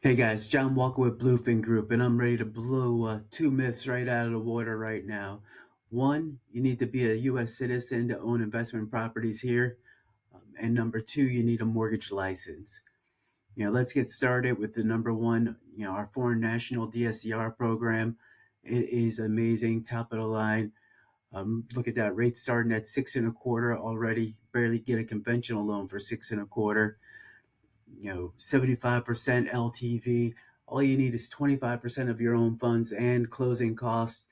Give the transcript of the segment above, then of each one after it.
Hey guys, John Walker with Bluefin Group, and I'm ready to blow two myths right out of the water right now. One, you need to be a U.S. citizen to own investment properties here. And number two, you need a mortgage license. Let's get started with the number one, our Foreign National DSCR program. It is amazing, top of the line. Look at that, rate starting at 6.25 already. Barely get a conventional loan for 6.25. 75% LTV. All you need is 25% of your own funds and closing costs.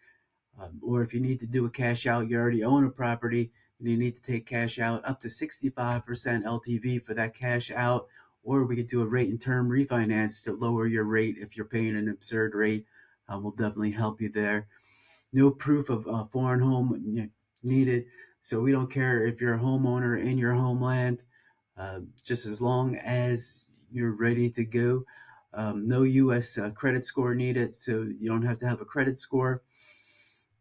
Or if you need to do a cash out, you already own a property and you need to take cash out, up to 65% LTV for that cash out. Or we could do a rate and term refinance to lower your rate if you're paying an absurd rate. We'll definitely help you there. No proof of foreign home needed. So we don't care if you're a homeowner in your homeland, just as long as you're ready to go. No U.S. Credit score needed, so you don't have to have a credit score.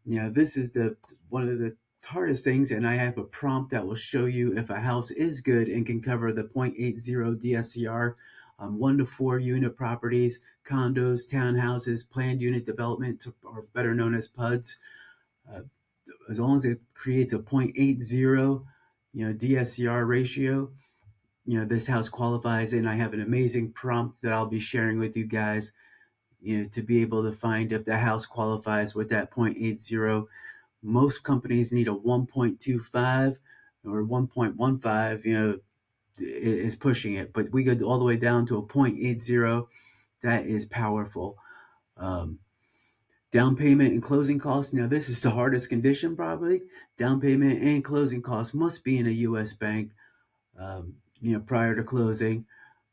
This is the one of the hardest things, and I have a prompt that will show you if a house is good and can cover the 0.80 DSCR. 1 to 4 unit properties, condos, townhouses, planned unit development, or better known as PUDs. Uh, as long as it creates a 0.80 DSCR ratio, this house qualifies. And I have an amazing prompt that I'll be sharing with you guys, to be able to find if the house qualifies with that 0.80. Most companies need a 1.25 or 1.15, is pushing it, but we go all the way down to a 0.80. That is powerful. Um, Down payment and closing costs. Now, this is the hardest condition probably. Down payment and closing costs must be in a U.S. bank, prior to closing,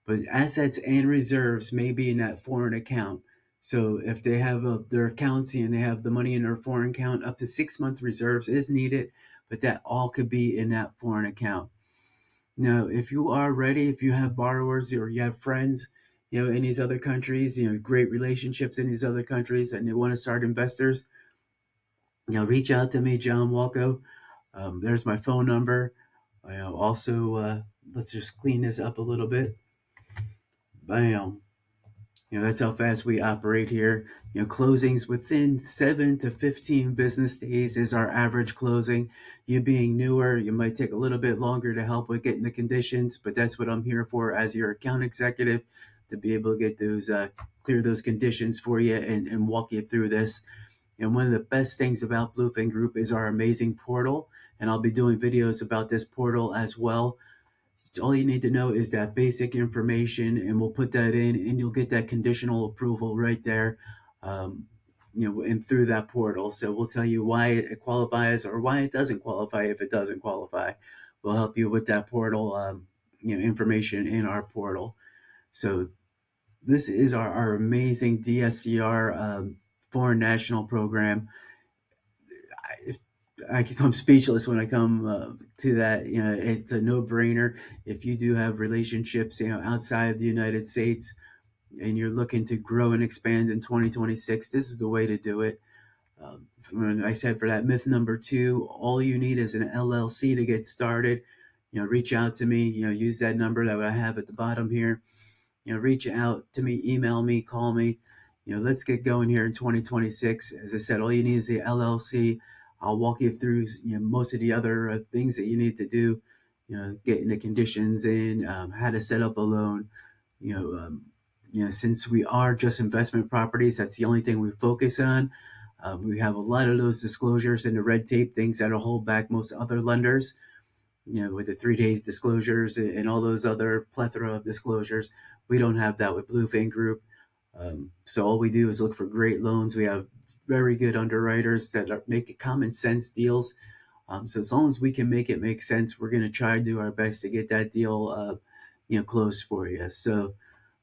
but assets and reserves may be in that foreign account. So if they have their accounts and they have the money in their foreign account, up to 6 month reserves is needed, but that all could be in that foreign account. Now, if you are ready, if you have borrowers or you have friends, in these other countries, great relationships in these other countries, and they want to start investors, reach out to me, John Walko. There's my phone number. Also, let's just clean this up a little bit. Bam. That's how fast we operate here. Closings within 7 to 15 business days is our average closing. You being newer, you might take a little bit longer to help with getting the conditions, but that's what I'm here for as your account executive, to be able to get those, clear those conditions for you and walk you through this. And one of the best things about Bluefin Group is our amazing portal. And I'll be doing videos about this portal as well. All you need to know is that basic information, and we'll put that in, and you'll get that conditional approval right there, and through that portal. So we'll tell you why it qualifies or why it doesn't qualify. If it doesn't qualify, we'll help you with that portal, information in our portal. So this is our amazing DSCR, foreign national program. I'm speechless when I come to that. It's a no-brainer. If you do have relationships, outside of the United States, and you're looking to grow and expand in 2026, this is the way to do it. When I said for that myth number two, all you need is an LLC to get started. Reach out to me. Use that number that I have at the bottom here. Reach out to me, email me, call me. Let's get going here in 2026. As I said, all you need is the LLC. I'll walk you through most of the other things that you need to do. Getting the conditions in, how to set up a loan. Since we are just investment properties, that's the only thing we focus on. We have a lot of those disclosures and the red tape things that'll hold back most other lenders. With the 3 days disclosures and all those other plethora of disclosures. We don't have that with Bluefin Group. So all we do is look for great loans. We have very good underwriters that make common sense deals. So as long as we can make it make sense, we're going to try to do our best to get that deal, closed for you. So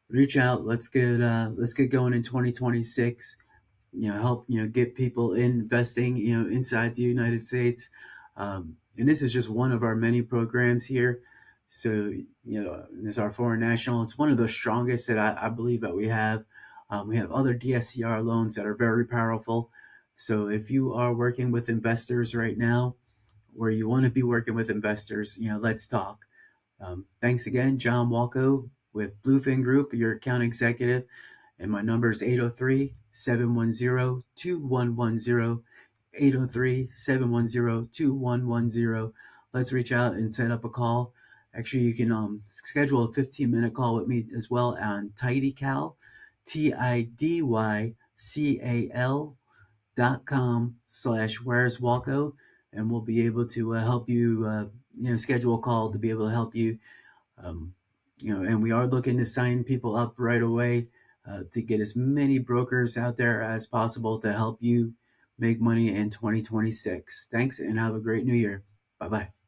reach out. Let's get going in 2026. Help get people investing inside the United States. And this is just one of our many programs here. So this is our Foreign National. It's one of the strongest that I believe that we have. We have other DSCR loans that are very powerful. So if you are working with investors right now, or you want to be working with investors, let's talk. Thanks again, John Walko, with Bluefin Group, your account executive. And my number is 803-710-2110. 803-710-2110. Let's reach out and set up a call. Actually, you can schedule a 15-minute call with me as well on TidyCal, TIDYCAL.com/where's Walco, and we'll be able to help you, schedule a call to be able to help you. Um, and we are looking to sign people up right away to get as many brokers out there as possible to help you make money in 2026. Thanks, and have a great new year. Bye bye.